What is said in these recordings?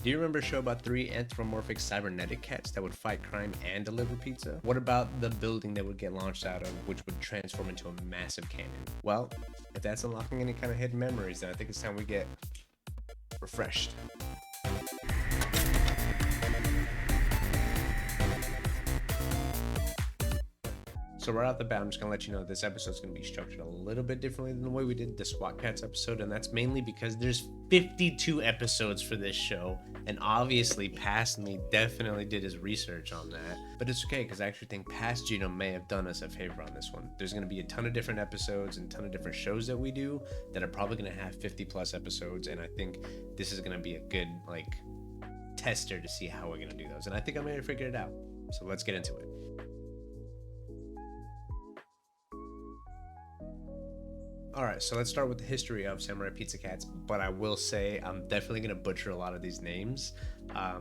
Do you remember a show about 3 anthropomorphic cybernetic cats that would fight crime and deliver pizza? What about the building they would get launched out of, which would transform into a massive cannon? Well, if that's unlocking any kind of hidden memories, then I think it's time we get refreshed. So right off the bat, I'm just going to let you know this episode is going to be structured a little bit differently than the way we did the SWAT Cats episode, and that's mainly because there's 52 episodes for this show, and obviously Past Me definitely did his research on that, but it's okay because I actually think Past Gino may have done us a favor on this one. There's going to be a ton of different episodes and a ton of different shows that we do that are probably going to have 50 plus episodes, and I think this is going to be a good tester to see how we're going to do those, and I think I'm going to figure it out. So let's get into it. Alright, so let's start with the history of SamuraiPizzaCats, but I will say I'm definitely going to butcher a lot of these names,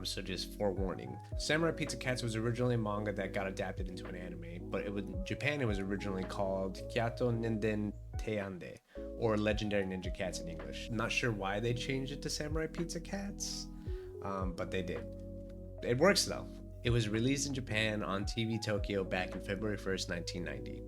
so just forewarning. SamuraiPizzaCats was originally a manga that got adapted into an anime, but in Japan it was originally called Kyato Ninden Teande, or Legendary Ninja Cats in English. I'm not sure why they changed it to SamuraiPizzaCats, but they did. It works though. It was released in Japan on TV Tokyo back in February 1st, 1990.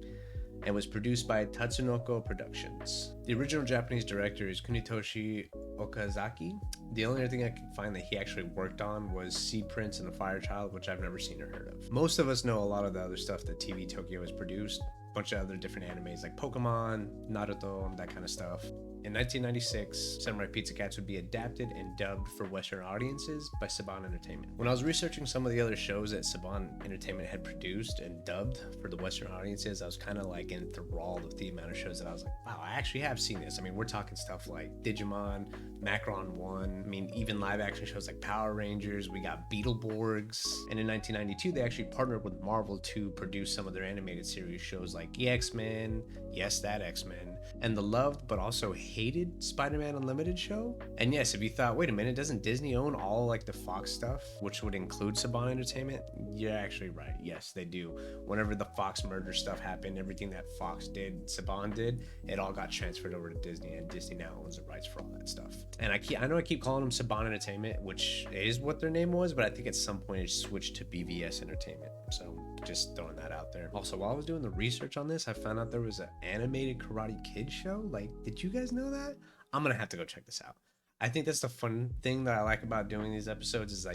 And was produced by Tatsunoko Productions. The original Japanese director is Kunitoshi Okazaki. The only other thing I could find that he actually worked on was Sea Prince and the Fire Child, which I've never seen or heard of. Most of us know a lot of the other stuff that TV Tokyo has produced, a bunch of other different animes like Pokemon, Naruto, that kind of stuff. In 1996, SamuraiPizzaCats would be adapted and dubbed for Western audiences by Saban Entertainment. When I was researching some of the other shows that Saban Entertainment had produced and dubbed for the Western audiences, I was kind of enthralled with the amount of shows that I was like, wow, I actually have seen this. I mean, we're talking stuff like Digimon, Macron 1, I mean, even live action shows like Power Rangers, we got Beetleborgs. And in 1992, they actually partnered with Marvel to produce some of their animated series shows like The X-Men, yes, that X-Men, and the loved but also hated Spider-Man Unlimited show. And yes, if you thought, wait a minute, doesn't Disney own all the Fox stuff, which would include Saban Entertainment? You're actually right. Yes, they do. Whenever the Fox merger stuff happened, everything that Fox did, Saban did, it all got transferred over to Disney, and Disney now owns the rights for all that stuff. And I know I keep calling them Saban Entertainment, which is what their name was, but I think at some point it switched to BVS Entertainment. So just throwing that out there. Also, while I was doing the research on this, I found out there was an animated Karate Kid show. Did you guys know that? I'm gonna have to go check this out. I think that's the fun thing that I like about doing these episodes is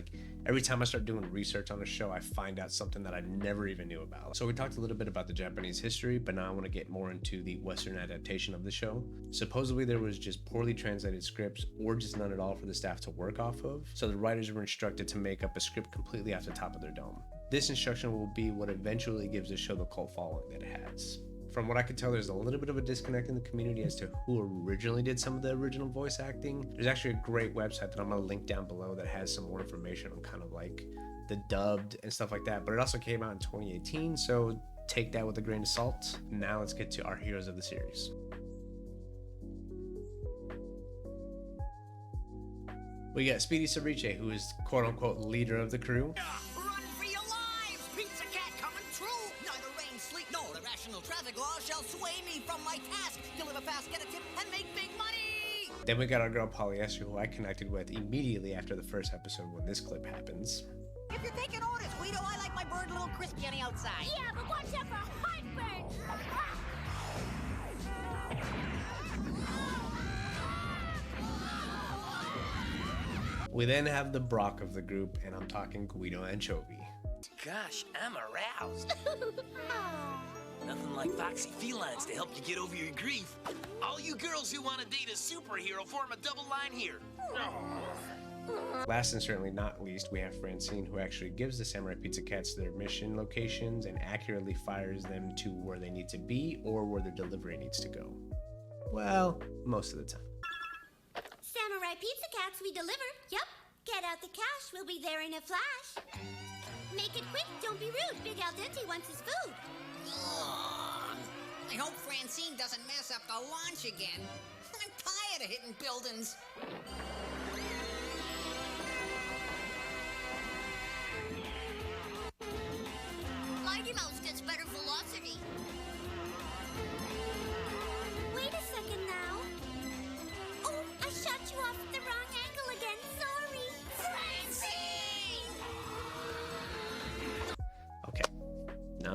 every time I start doing research on a show, I find out something that I never even knew about. So we talked a little bit about the Japanese history, but now I want to get more into the Western adaptation of the show. Supposedly there was just poorly translated scripts or just none at all for the staff to work off of. So the writers were instructed to make up a script completely off the top of their dome. This instruction will be what eventually gives the show the cult following that it has. From what I can tell, there's a little bit of a disconnect in the community as to who originally did some of the original voice acting. There's actually a great website that I'm going to link down below that has some more information on the dubbed and stuff like that. But it also came out in 2018, so take that with a grain of salt. Now let's get to our heroes of the series. We got Speedy Ceviche, who is quote-unquote leader of the crew. Traffic law shall sway me from my task. Deliver fast, get a tip, and make big money. Then we got our girl Polyester, who I connected with immediately after the first episode when this clip happens. If you're taking orders, Guido, I like my bird a little crispy on the outside. Yeah, but watch out for heartburn. We then have the Brock of the group, and I'm talking Guido Anchovy. Gosh, I'm aroused. Nothing like foxy felines to help you get over your grief. All you girls who want to date a superhero form a double line here. Last and certainly not least, we have Francine, who actually gives the SamuraiPizzaCats their mission locations and accurately fires them to where they need to be or where their delivery needs to go. Well, most of the time. SamuraiPizzaCats, we deliver. Yep. Get out the cash. We'll be there in a flash. Make it quick. Don't be rude. Big Al Dente wants his food. I hope Francine doesn't mess up the launch again. I'm tired of hitting buildings. Mighty Mouse gets better velocity. Wait a second now. Oh, I shot you off at the wrong angle again. Sorry.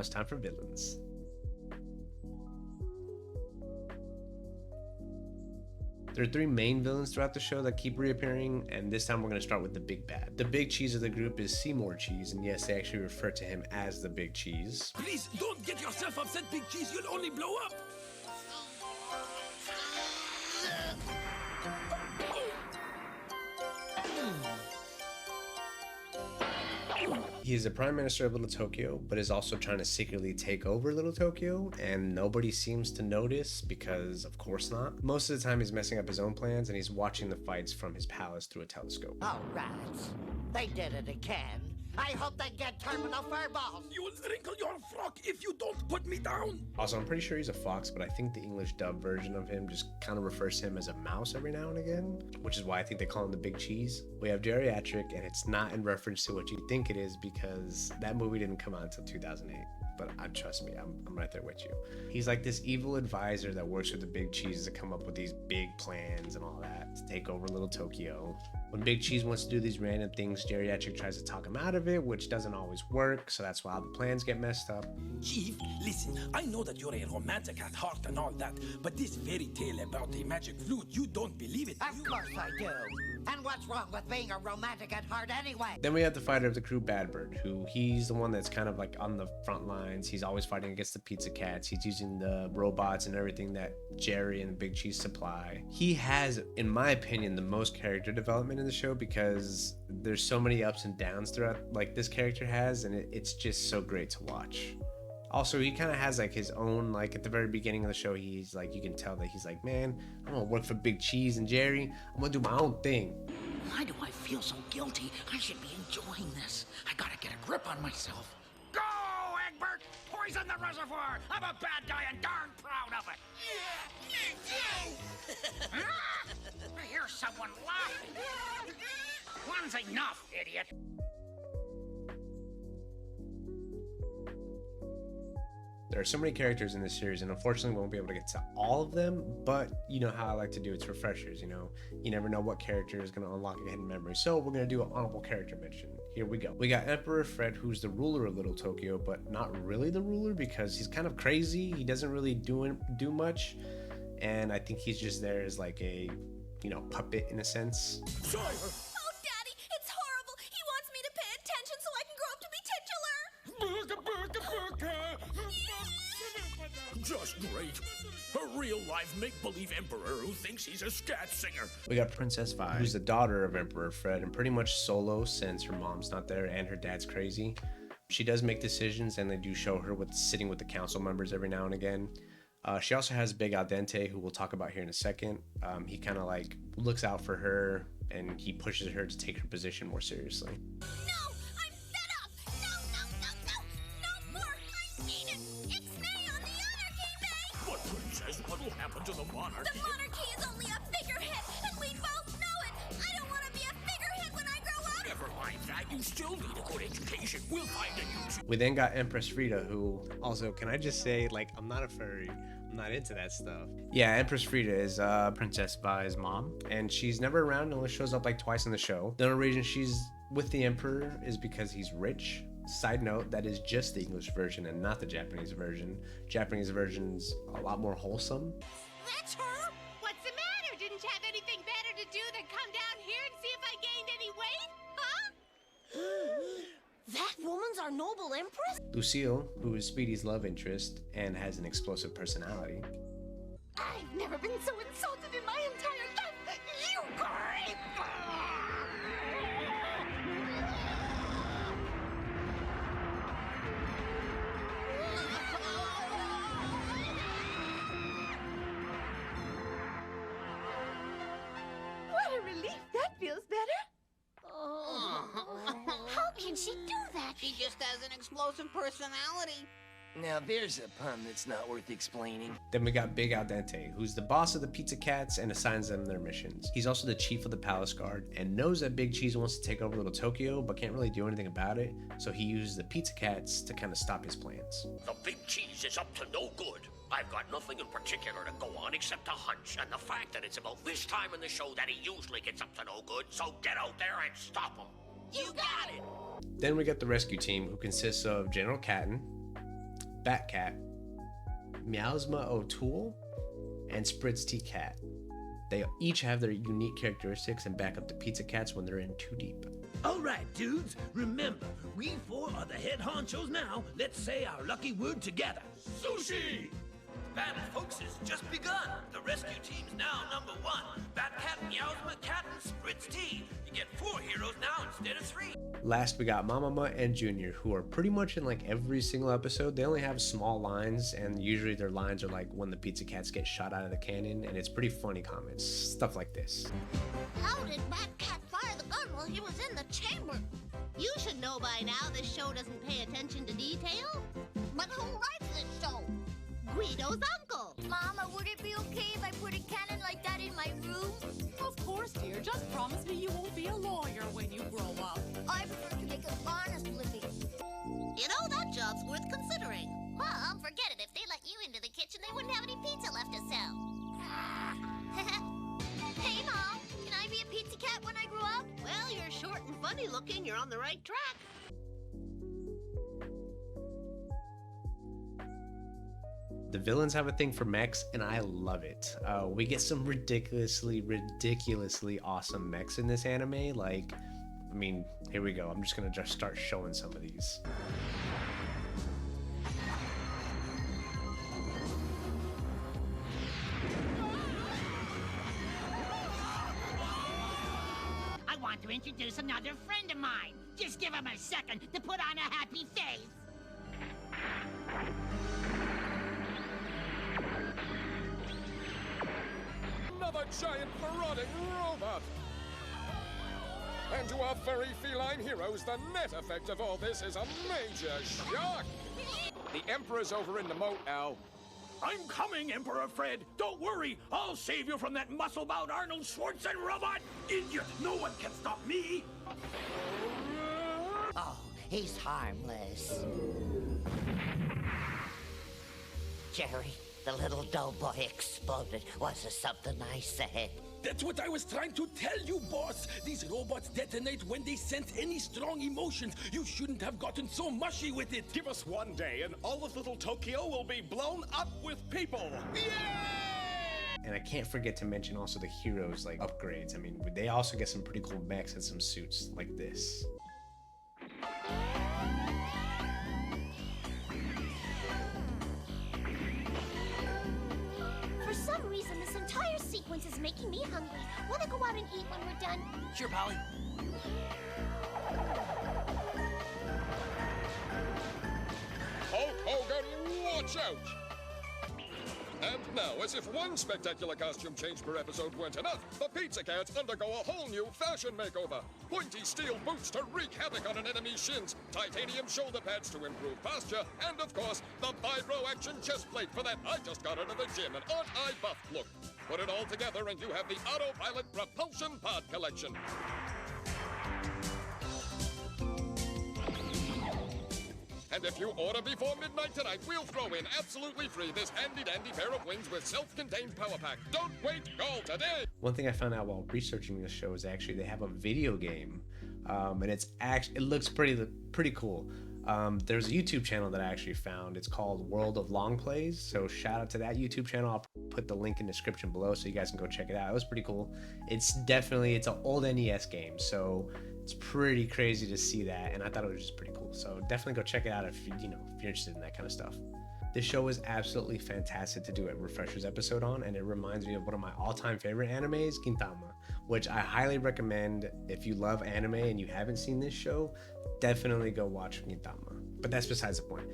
it's time for villains. There are three main villains throughout the show that keep reappearing, and this time we're going to start with the big bad. The big cheese of the group is Seymour Cheese, and yes, they actually refer to him as the Big Cheese. Please, don't get yourself upset, Big Cheese. You'll only blow up. He is the Prime Minister of Little Tokyo, but is also trying to secretly take over Little Tokyo, and nobody seems to notice because, of course not. Most of the time he's messing up his own plans, and he's watching the fights from his palace through a telescope. Oh, rats. They did it again. I hope they get terminal furballs. You'll wrinkle your frock if you don't put me down. Also, I'm pretty sure he's a fox, but I think the English dub version of him just kind of refers to him as a mouse every now and again, which is why I think they call him the Big Cheese. We have Geriatric, and it's not in reference to what you think it is because that movie didn't come out until 2008. But trust me, I'm right there with you. He's like this evil advisor that works with the Big Cheese to come up with these big plans and all that to take over Little Tokyo. When Big Cheese wants to do these random things, Geriatric tries to talk him out of it, which doesn't always work, so that's why the plans get messed up. Chief, listen, I know that you're a romantic at heart and all that, but this fairy tale about a magic flute, you don't believe it, Of course I do. And what's wrong with being a romantic at heart anyway? Then we have the fighter of the crew, Badbird, who he's the one that's kind of like on the front lines. He's always fighting against the Pizza Cats. He's using the robots and everything that Jerry and the Big Cheese supply. He has, in my opinion, the most character development in the show because there's so many ups and downs throughout, like this character has, and it's just so great to watch. Also, he kind of has like his own, like at the very beginning of the show, he's like, you can tell that he's like, man, I'm gonna work for Big Cheese and Jerry. I'm gonna do my own thing. Why do I feel so guilty? I should be enjoying this. I gotta get a grip on myself. Go, Egbert! Poison the reservoir! I'm a bad guy and darn proud of it! Yeah, me too! I hear someone laughing. One's enough, idiot! There are so many characters in this series, and unfortunately we won't be able to get to all of them, but you know how I like to do, it's refreshers, you know? You never know what character is going to unlock a hidden memory, so we're going to do an honorable character mention. Here we go. We got Emperor Fred, who's the ruler of Little Tokyo, but not really the ruler because he's kind of crazy. He doesn't really do much, and I think he's just there as like a, you know, puppet in a sense. Oh, Daddy, it's horrible. He wants me to pay attention so I can grow up to be titular. Just great. A real-life make-believe emperor who thinks he's a scat singer. We got Princess Vi, who's the daughter of Emperor Fred and pretty much solo since her mom's not there and her dad's crazy. She does make decisions, and they do show her with sitting with the council members every now and again. She also has Big Al Dente, who we'll talk about here in a second. He kind of like looks out for her, and he pushes her to take her position more seriously. No, I'm fed up. No more. I need it. Ixnay on the anarchy, May. But, Princess, what'll happen to the monarchy? The monarchy is only a figurehead, and we both know it. I don't want to be a figurehead when I grow up. Never mind that. You still need a good education. We'll find a new... We then got Empress Frida, who also, can I just say, like, I'm not a furry. I'm not into that stuff. Yeah, Empress Frida is Princess Vi's mom, and she's never around, only shows up like twice in the show. The only reason she's with the Emperor is because he's rich. Side note, that is just the English version and not the Japanese version. Japanese version's a lot more wholesome. That's her? What's the matter? Didn't you have anything better to do than come down here and see if I gained any weight? Huh? That woman's our noble empress? Lucille, who is Speedy's love interest and has an explosive personality. I've never been so insulted in my entire life! You great! What a relief. That feels better. How can she do that? She just has an explosive personality. Now there's a pun that's not worth explaining. Then we got Big Al Dente, who's the boss of the Pizza Cats and assigns them their missions. He's also the chief of the Palace Guard and knows that Big Cheese wants to take over Little Tokyo, but can't really do anything about it, so he uses the Pizza Cats to kind of stop his plans. The Big Cheese is up to no good. I've got nothing in particular to go on except a hunch, and the fact that it's about this time in the show that he usually gets up to no good, so get out there and stop him. You got it. Then we got the rescue team, who consists of General Catton, Batcat, Meowsma O'Toole, and Spritz T Cat. They each have their unique characteristics and back up the Pizza Cats when they're in too deep. All right, dudes, remember, we four are the head honchos now. Let's say our lucky word together. Sushi! Battle, folks, has just begun. The rescue team's now number 1. Batcat, Meowsma Cat, and Spritz T. You get 4 heroes now instead of 3. Last, we got Mamama and Junior, who are pretty much in like every single episode. They only have small lines, and usually their lines are like when the Pizza Cats get shot out of the cannon, and it's pretty funny comments. Stuff like this. How did Batcat fire the gun while he was in the chamber? You should know by now this show doesn't pay attention to detail. But who writes this show? Guido's uncle. Mama, would it be okay if I put a cannon like that in my room? Of course, dear. Just promise me you won't be a lawyer when you grow up. I prefer to make an honest living. You know, that job's worth considering. Mom, forget it. If they let you into the kitchen, they wouldn't have any pizza left to sell. Hey, Mom, can I be a pizza cat when I grow up? Well, you're short and funny looking. You're on the right track. The villains have a thing for mechs, and I love it. We get some ridiculously awesome mechs in this anime. Like, I mean, here we go. I'm just gonna start showing some of these. I want to introduce another friend of mine. Just give him a second to put on a happy face. Another giant marauding robot! And to our furry feline heroes, the net effect of all this is a major shock! The Emperor's over in the moat, Al. I'm coming, Emperor Fred. Don't worry. I'll save you from that muscle-bound Arnold Schwarzenegger robot. Idiot, no one can stop me. Oh, he's harmless. Jerry, the little doughboy exploded. Was it something I said? That's what I was trying to tell you, boss. These robots detonate when they sense any strong emotions. You shouldn't have gotten so mushy with it. Give us one day and all of little Tokyo will be blown up with people! And I can't forget to mention also the heroes, like, upgrades. I mean, they also get some pretty cool mechs and some suits like this. For some reason, this entire sequence is making me hungry. Wanna go out and eat when we're done? Sure, Polly. Hulk Hogan, watch out! And now, as if one spectacular costume change per episode weren't enough, the Pizza Cats undergo a whole new fashion makeover. Pointy steel boots to wreak havoc on an enemy's shins, titanium shoulder pads to improve posture, and of course, the vibro action chest plate for that I just got out of the gym and aren't I buffed look. Put it all together and you have the Autopilot Propulsion Pod Collection. And if you order before midnight tonight, we'll throw in absolutely free this handy-dandy pair of wings with self-contained power pack. Don't wait, call today! One thing I found out while researching this show is actually they have a video game, and it looks pretty cool. There's a YouTube channel that I actually found. It's called World of Longplays. So shout out to that YouTube channel. I'll put the link in the description below so you guys can go check it out. It was pretty cool. It's an old NES game, so it's pretty crazy to see that, and I thought it was just pretty cool. So definitely go check it out if you're interested in that kind of stuff. This show is absolutely fantastic to do a refreshers episode on, and it reminds me of one of my all-time favorite animes, Gintama, which I highly recommend. If you love anime and you haven't seen this show, definitely go watch Gintama. But that's besides the point.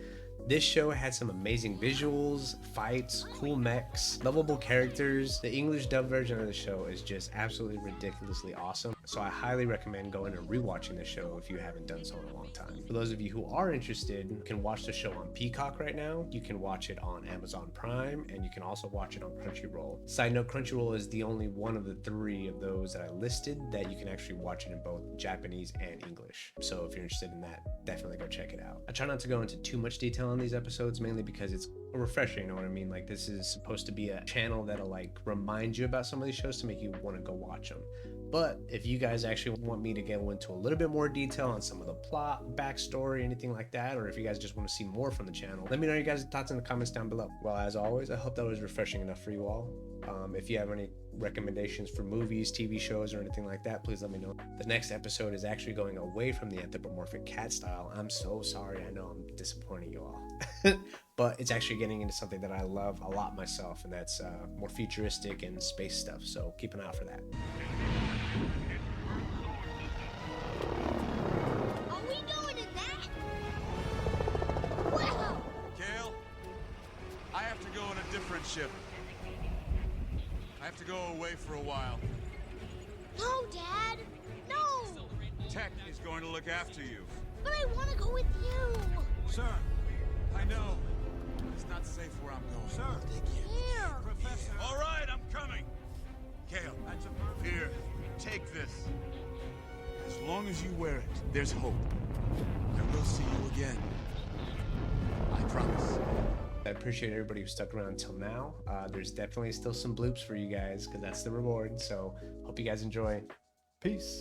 This show had some amazing visuals, fights, cool mechs, lovable characters. The English dub version of the show is just absolutely ridiculously awesome. So I highly recommend going and rewatching the show if you haven't done so in a long time. For those of you who are interested, you can watch the show on Peacock right now. You can watch it on Amazon Prime, and you can also watch it on Crunchyroll. Side note, Crunchyroll is the only one of the 3 of those that I listed that you can actually watch it in both Japanese and English. So if you're interested in that, definitely go check it out. I try not to go into too much detail on these episodes, mainly because it's refreshing, you know what I mean? Like, this is supposed to be a channel that'll like remind you about some of these shows to make you want to go watch them. But if you guys actually want me to go into a little bit more detail on some of the plot, backstory, anything like that, or if you guys just want to see more from the channel, let me know your guys' thoughts in the comments down below. Well, as always, I hope that was refreshing enough for you all. If you have any recommendations for movies, TV shows, or anything like that, please let me know. The next episode is actually going away from the anthropomorphic cat style. I'm so sorry. I know I'm disappointing you all. But it's actually getting into something that I love a lot myself, and that's more futuristic and space stuff. So keep an eye out for that. Are we going in that? Wow! Kale, I have to go on a different ship. I have to go away for a while. No, Dad! No! Tech is going to look after you. But I want to go with you! Sir, I know. It's not safe where I'm going. Sir, Here! Professor. All right, I'm coming. Kale, here, take this. As long as you wear it, there's hope. I will see you again. I promise. I appreciate everybody who stuck around until now. There's definitely still some bloops for you guys because that's the reward. So hope you guys enjoy. Peace.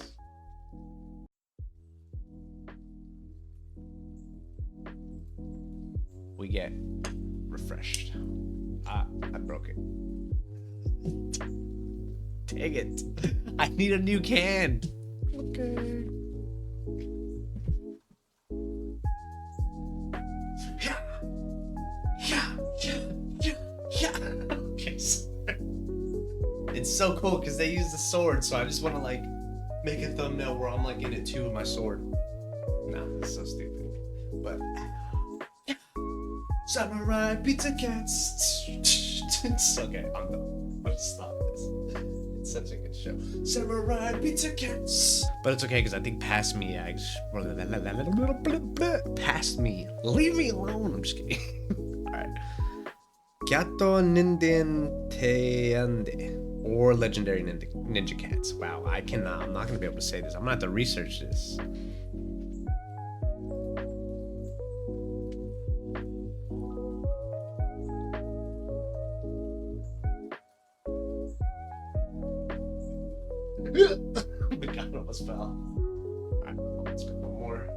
We get refreshed. I broke it. Dang it. I need a new can. Okay. Okay, sorry. It's so cool because they use the sword, so I just want to like make a thumbnail where I'm like in it too with my sword. No, that's so stupid. But Samurai Pizza Cats. Okay, I'm done. Let's stop this. It's such a good show. Samurai Pizza Cats. But it's okay because I think past me, past me. Leave me alone. I'm just kidding. All right. Kyato Ninden Teande, or Legendary Ninja Cats. Wow, I'm not gonna be able to say this. I'm gonna have to research this. Oh my god, I almost fell. Alright, let's pick one more.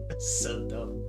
That's so dumb.